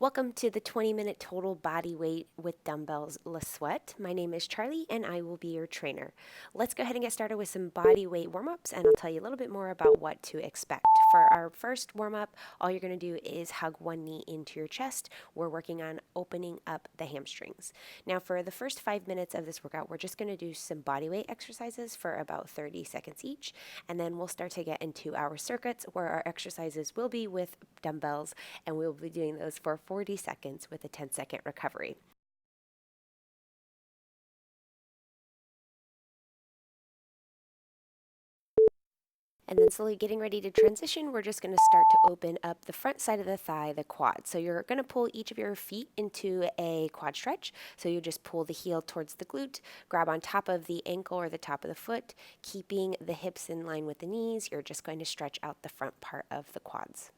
Welcome to the 20-minute total body weight with dumbbells Le Sweat. My name is Charlie and I will be your trainer. Let's go ahead and get started with some body weight warm-ups and I'll tell you a little bit more about what to expect. For our first warm-up, all you're going to do is hug one knee into your chest. We're working on opening up the hamstrings. Now for the first 5 minutes of this workout, we're just going to do some body weight exercises for about 30 seconds each, and then we'll start to get into our circuits where our exercises will be with dumbbells, and we'll be doing those for 40 seconds with a 10-second recovery. And then slowly getting ready to transition, we're just going to start to open up the front side of the thigh, the quad. So you're going to pull each of your feet into a quad stretch. So you just pull the heel towards the glute, grab on top of the ankle or the top of the foot, keeping the hips in line with the knees. You're just going to stretch out the front part of the quads.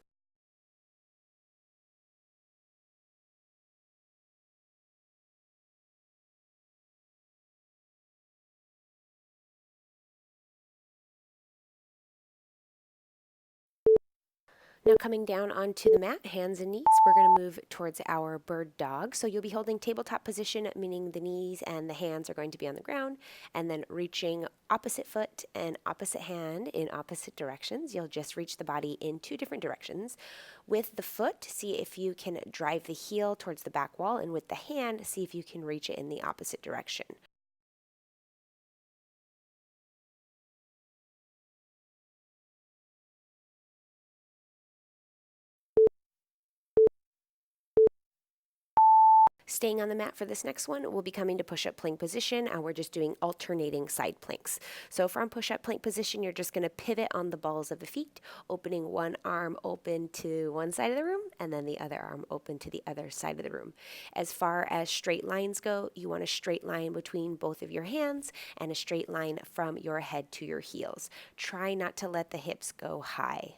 Now coming down onto the mat, hands and knees, we're going to move towards our bird dog. So you'll be holding tabletop position, meaning the knees and the hands are going to be on the ground, and then reaching opposite foot and opposite hand in opposite directions. You'll just reach the body in two different directions. With the foot, see if you can drive the heel towards the back wall, and with the hand, see if you can reach it in the opposite direction. Staying on the mat for this next one, we'll be coming to push-up plank position, and we're just doing alternating side planks. So from push-up plank position, you're just going to pivot on the balls of the feet, opening one arm open to one side of the room, and then the other arm open to the other side of the room. As far as straight lines go, you want a straight line between both of your hands and a straight line from your head to your heels. Try not to let the hips go high.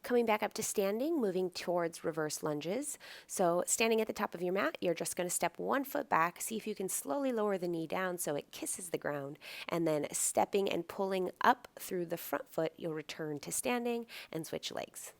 Coming back up to standing, moving towards reverse lunges. So standing at the top of your mat, you're just going to step one foot back, see if you can slowly lower the knee down so it kisses the ground, and then stepping and pulling up through the front foot, you'll return to standing and switch legs.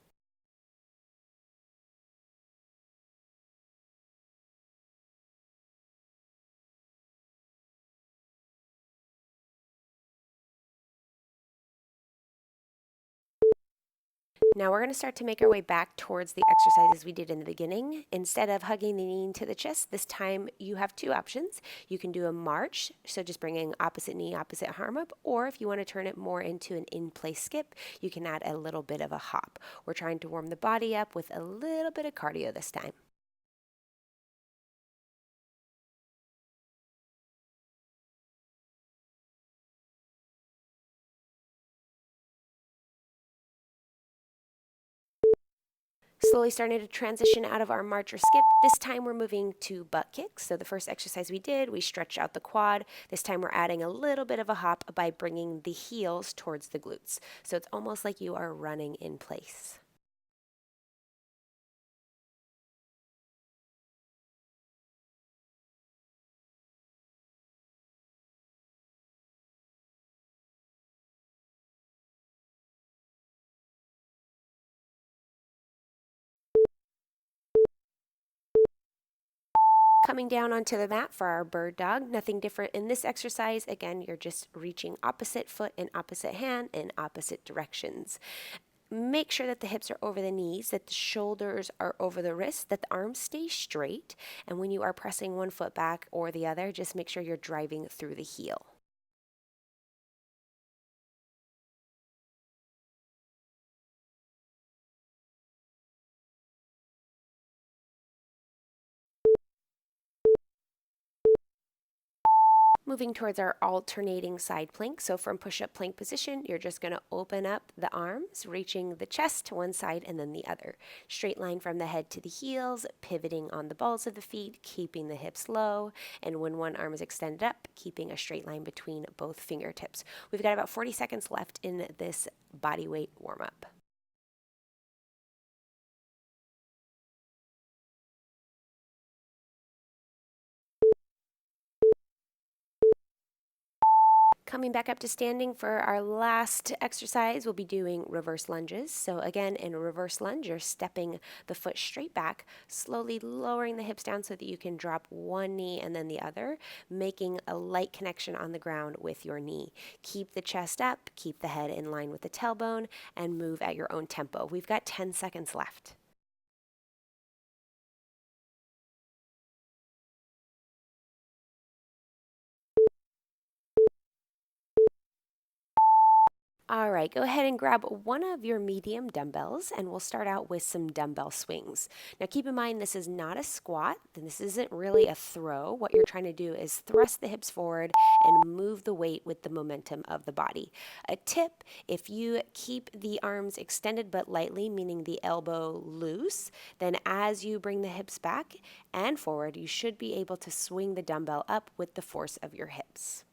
Now we're going to start to make our way back towards the exercises we did in the beginning. Instead of hugging the knee into the chest, this time you have two options. You can do a march, so just bringing opposite knee, opposite arm up, or if you want to turn it more into an in-place skip, you can add a little bit of a hop. We're trying to warm the body up with a little bit of cardio this time. Slowly starting to transition out of our march or skip. This time we're moving to butt kicks. So the first exercise we did, we stretched out the quad. This time we're adding a little bit of a hop by bringing the heels towards the glutes. So it's almost like you are running in place. Coming down onto the mat for our bird dog. Nothing different in this exercise. Again, you're just reaching opposite foot and opposite hand in opposite directions. Make sure that the hips are over the knees, that the shoulders are over the wrists, that the arms stay straight. And when you are pressing one foot back or the other, just make sure you're driving through the heel. Moving towards our alternating side plank. So from push-up plank position, you're just going to open up the arms, reaching the chest to one side and then the other. Straight line from the head to the heels, pivoting on the balls of the feet, keeping the hips low, and when one arm is extended up, keeping a straight line between both fingertips. We've got about 40 seconds left in this body weight warm-up. Coming back up to standing for our last exercise, we'll be doing reverse lunges. So again, in a reverse lunge, you're stepping the foot straight back, slowly lowering the hips down so that you can drop one knee and then the other, making a light connection on the ground with your knee. Keep the chest up, keep the head in line with the tailbone, and move at your own tempo. We've got 10 seconds left. All right, go ahead and grab one of your medium dumbbells and we'll start out with some dumbbell swings. Now keep in mind this is not a squat, and this isn't really a throw. What you're trying to do is thrust the hips forward and move the weight with the momentum of the body. A tip, if you keep the arms extended but lightly, meaning the elbow loose, then as you bring the hips back and forward, you should be able to swing the dumbbell up with the force of your hips.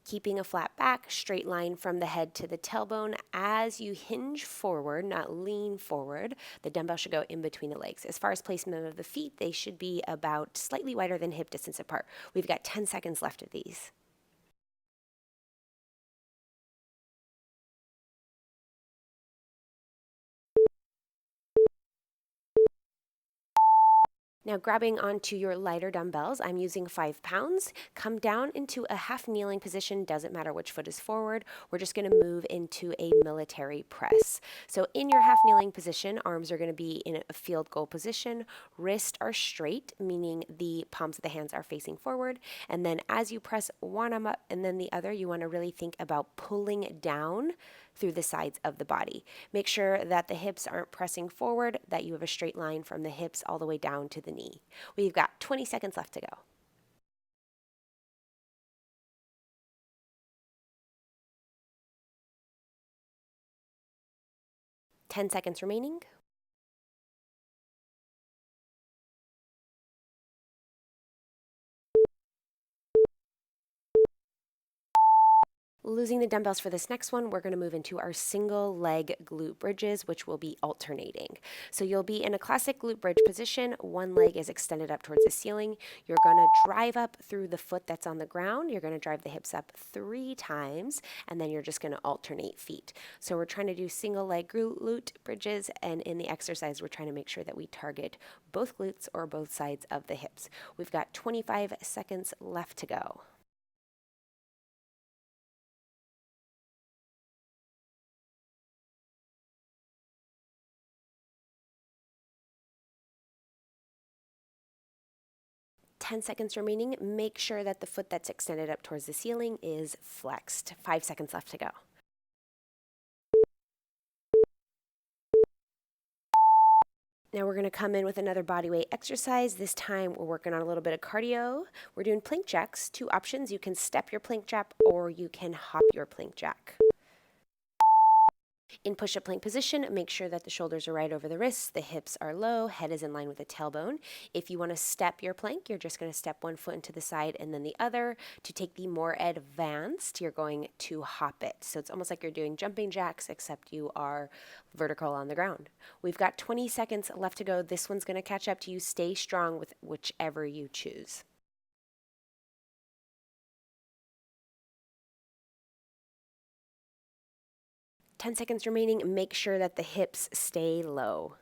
Keeping a flat back, straight line from the head to the tailbone. As you hinge forward, not lean forward, the dumbbell should go in between the legs. As far as placement of the feet, they should be about slightly wider than hip distance apart. We've got 10 seconds left of these. Now grabbing onto your lighter dumbbells, I'm using 5 pounds. Come down into a half kneeling position, doesn't matter which foot is forward. We're just gonna move into a military press. So in your half kneeling position, arms are gonna be in a field goal position. Wrists are straight, meaning the palms of the hands are facing forward. And then as you press one arm up and then the other, you wanna really think about pulling down through the sides of the body. Make sure that the hips aren't pressing forward, that you have a straight line from the hips all the way down to the knee. We've got 20 seconds left to go. 10 seconds remaining. Losing the dumbbells for this next one, we're going to move into our single leg glute bridges, which will be alternating. So you'll be in a classic glute bridge position. One leg is extended up towards the ceiling. You're going to drive up through the foot that's on the ground. You're going to drive the hips up 3 times, and then you're just going to alternate feet. So we're trying to do single leg glute bridges, and in the exercise, we're trying to make sure that we target both glutes or both sides of the hips. We've got 25 seconds left to go. 10 seconds remaining. Make sure that the foot that's extended up towards the ceiling is flexed. 5 seconds left to go. Now we're going to come in with another body weight exercise. This time we're working on a little bit of cardio. We're doing plank jacks. 2 options. You can step your plank jack or you can hop your plank jack. In push-up plank position, make sure that the shoulders are right over the wrists, the hips are low, head is in line with the tailbone. If you want to step your plank, you're just going to step one foot into the side and then the other. To take the more advanced, you're going to hop it. So it's almost like you're doing jumping jacks, except you are vertical on the ground. We've got 20 seconds left to go. This one's going to catch up to you. Stay strong with whichever you choose. 10 seconds remaining. Make sure that the hips stay low.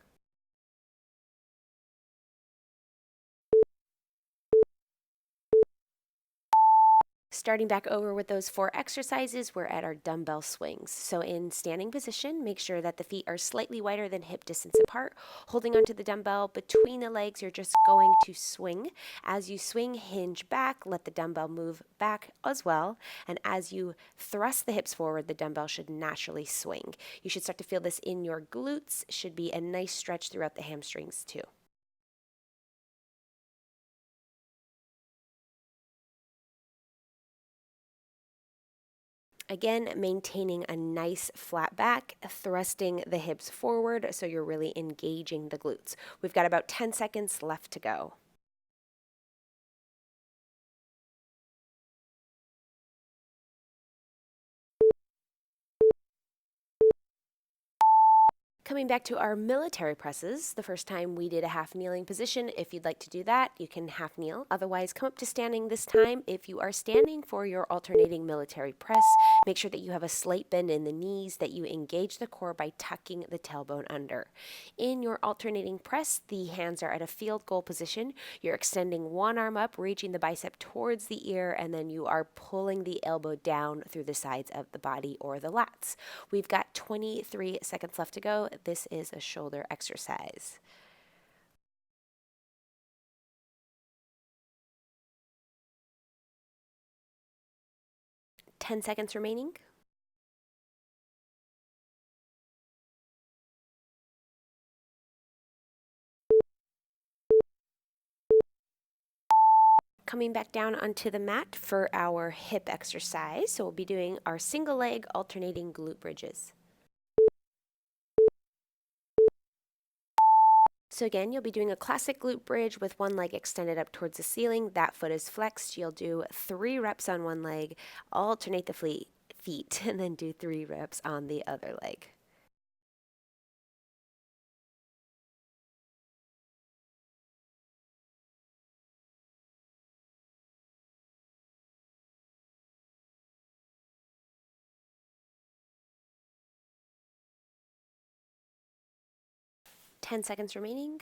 Starting back over with those 4 exercises, we're at our dumbbell swings. So in standing position, make sure that the feet are slightly wider than hip distance apart. Holding onto the dumbbell between the legs, you're just going to swing. As you swing, hinge back, let the dumbbell move back as well. And as you thrust the hips forward, the dumbbell should naturally swing. You should start to feel this in your glutes. Should be a nice stretch throughout the hamstrings too. Again, maintaining a nice flat back, thrusting the hips forward so you're really engaging the glutes. We've got about 10 seconds left to go. Coming back to our military presses, the first time we did a half kneeling position. If you'd like to do that, you can half kneel. Otherwise, come up to standing this time. If you are standing for your alternating military press, make sure that you have a slight bend in the knees, that you engage the core by tucking the tailbone under. In your alternating press, the hands are at a field goal position. You're extending one arm up, reaching the bicep towards the ear, and then you are pulling the elbow down through the sides of the body or the lats. We've got 23 seconds left to go. This is a shoulder exercise. Ten seconds remaining. Coming back down onto the mat for our hip exercise. So we'll be doing our single leg alternating glute bridges. So again, you'll be doing a classic glute bridge with one leg extended up towards the ceiling. That foot is flexed. You'll do 3 reps on one leg, alternate the feet, and then do 3 reps on the other leg. Ten seconds remaining.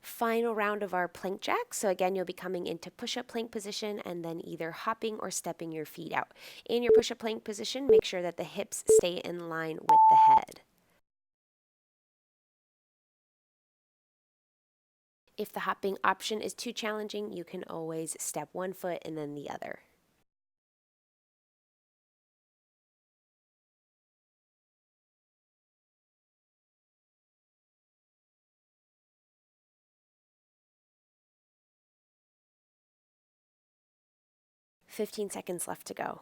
Final round of our plank jack. So again, you'll be coming into push-up plank position and then either hopping or stepping your feet out. In your push-up plank position, make sure that the hips stay in line with the head. If the hopping option is too challenging, you can always step one foot and then the other. "15 seconds left to go.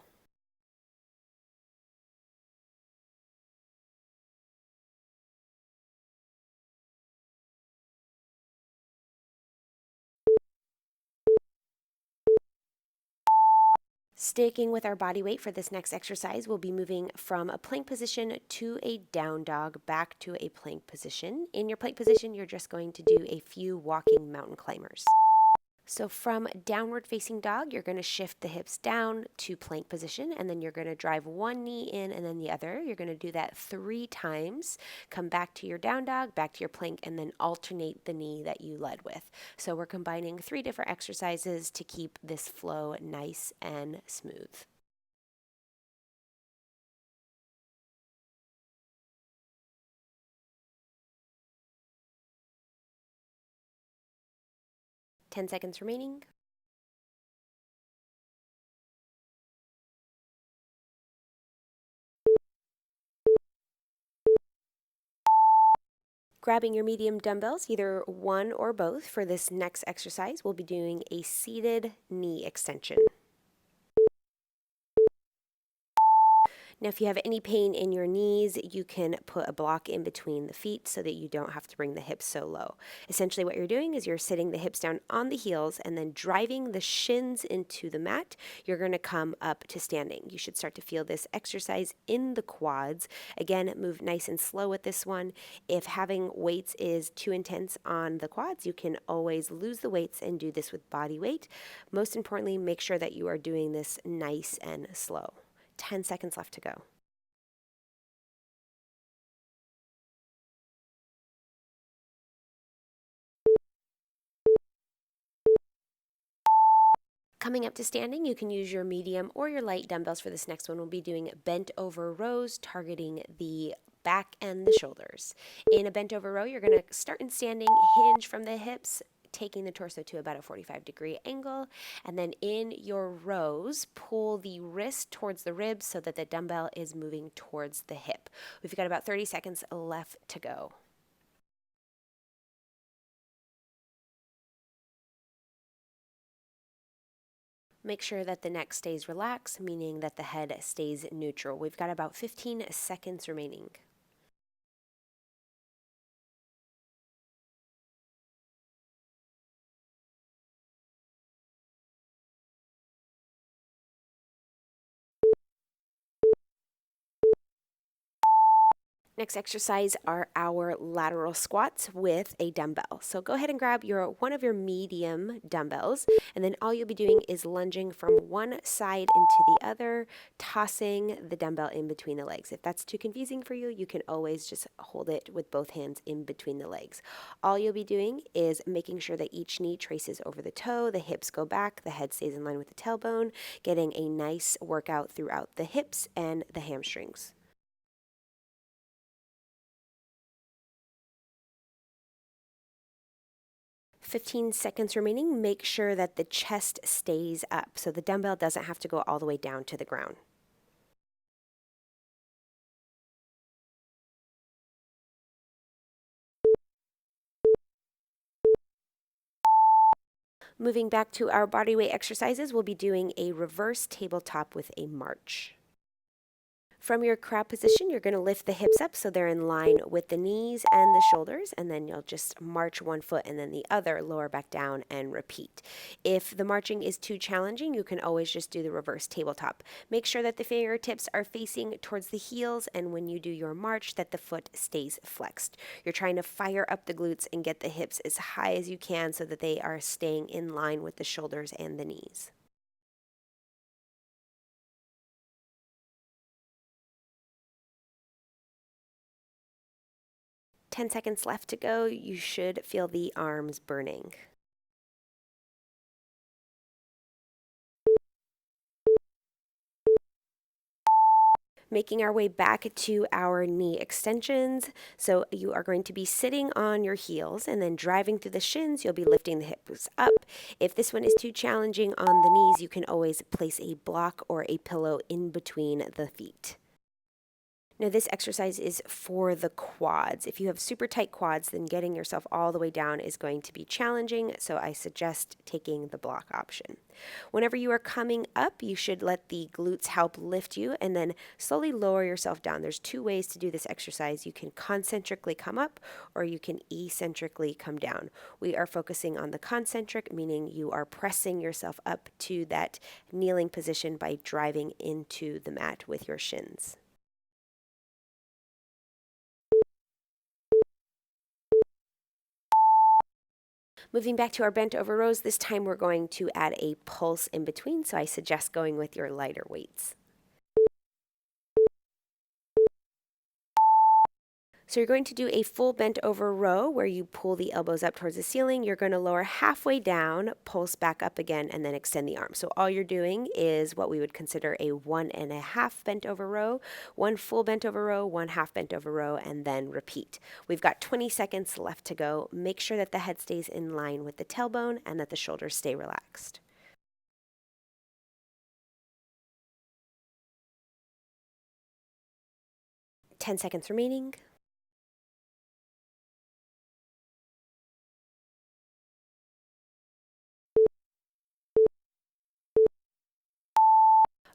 Sticking with our body weight for this next exercise, we'll be moving from a plank position to a down dog, back to a plank position. In your plank position, you're just going to do a few walking mountain climbers. So from downward facing dog, you're going to shift the hips down to plank position, and then you're going to drive one knee in and then the other. You're going to do that 3 times. Come back to your down dog, back to your plank, and then alternate the knee that you led with. So we're combining 3 different exercises to keep this flow nice and smooth. Ten seconds remaining. Grabbing your medium dumbbells, either one or both, for this next exercise, we'll be doing a seated knee extension. Now, if you have any pain in your knees, you can put a block in between the feet so that you don't have to bring the hips so low. Essentially, what you're doing is you're sitting the hips down on the heels and then driving the shins into the mat. You're going to come up to standing. You should start to feel this exercise in the quads. Again, move nice and slow with this one. If having weights is too intense on the quads, you can always lose the weights and do this with body weight. Most importantly, make sure that you are doing this nice and slow. 10 seconds left to go. Coming up to standing, you can use your medium or your light dumbbells for this next one. We'll be doing bent over rows, targeting the back and the shoulders. In a bent over row, you're going to start in standing, hinge from the hips, taking the torso to about a 45-degree angle, and then in your rows, pull the wrist towards the ribs so that the dumbbell is moving towards the hip. We've got about 30 seconds left to go. Make sure that the neck stays relaxed, meaning that the head stays neutral. We've got about 15 seconds remaining. Next exercise are our lateral squats with a dumbbell. So go ahead and grab one of your medium dumbbells, and then all you'll be doing is lunging from one side into the other, tossing the dumbbell in between the legs. If that's too confusing for you, you can always just hold it with both hands in between the legs. All you'll be doing is making sure that each knee traces over the toe, the hips go back, the head stays in line with the tailbone, getting a nice workout throughout the hips and the hamstrings. 15 seconds remaining. Make sure that the chest stays up so the dumbbell doesn't have to go all the way down to the ground. Moving back to our bodyweight exercises, we'll be doing a reverse tabletop with a march. From your crab position, you're going to lift the hips up so they're in line with the knees and the shoulders, and then you'll just march one foot and then the other, lower back down, and repeat. If the marching is too challenging, you can always just do the reverse tabletop. Make sure that the fingertips are facing towards the heels, and when you do your march, that the foot stays flexed. You're trying to fire up the glutes and get the hips as high as you can so that they are staying in line with the shoulders and the knees. Ten seconds left to go. You should feel the arms burning. Making our way back to our knee extensions. So you are going to be sitting on your heels and then driving through the shins. You'll be lifting the hips up. If this one is too challenging on the knees, you can always place a block or a pillow in between the feet. Now, this exercise is for the quads. If you have super tight quads, then getting yourself all the way down is going to be challenging, so I suggest taking the block option. Whenever you are coming up, you should let the glutes help lift you and then slowly lower yourself down. There's two ways to do this exercise. You can concentrically come up or you can eccentrically come down. We are focusing on the concentric, meaning you are pressing yourself up to that kneeling position by driving into the mat with your shins. Moving back to our bent over rows, this time we're going to add a pulse in between, so I suggest going with your lighter weights. So you're going to do a full bent over row where you pull the elbows up towards the ceiling. You're going to lower halfway down, pulse back up again, and then extend the arms. So all you're doing is what we would consider a 1.5 bent over row, one full bent over row, one half bent over row, and then repeat. We've got 20 seconds left to go. Make sure that the head stays in line with the tailbone and that the shoulders stay relaxed. Ten seconds remaining.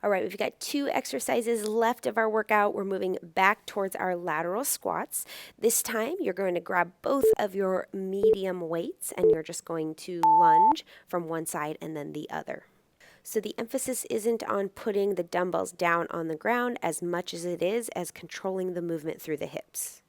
All right, we've got two exercises left of our workout. We're moving back towards our lateral squats. This time, you're going to grab both of your medium weights and you're just going to lunge from one side and then the other. So the emphasis isn't on putting the dumbbells down on the ground as much as it is as controlling the movement through the hips.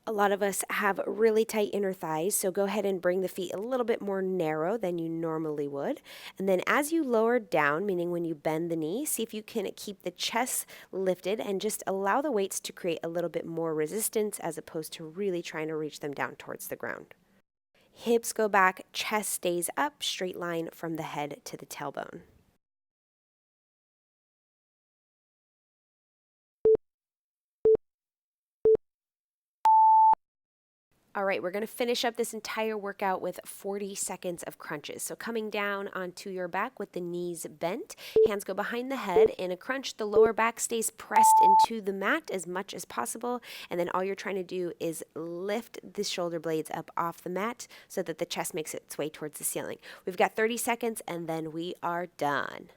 A lot of us have really tight inner thighs, so go ahead and bring the feet a little bit more narrow than you normally would. And then as you lower down, meaning when you bend the knee, see if you can keep the chest lifted and just allow the weights to create a little bit more resistance as opposed to really trying to reach them down towards the ground. Hips go back, chest stays up, straight line from the head to the tailbone. All right, we're going to finish up this entire workout with 40 seconds of crunches. So coming down onto your back with the knees bent, hands go behind the head. In a crunch, the lower back stays pressed into the mat as much as possible. And then all you're trying to do is lift the shoulder blades up off the mat so that the chest makes its way towards the ceiling. We've got 30 seconds and then we are done.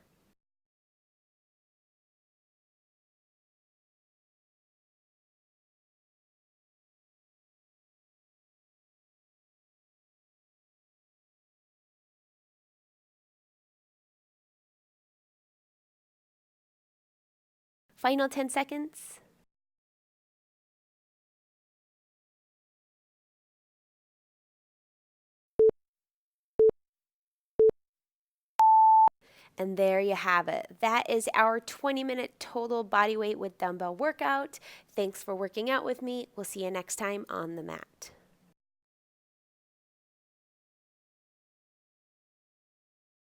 Final 10 seconds. And there you have it. That is our 20-minute total body weight with dumbbell workout. Thanks for working out with me. We'll see you next time on the mat.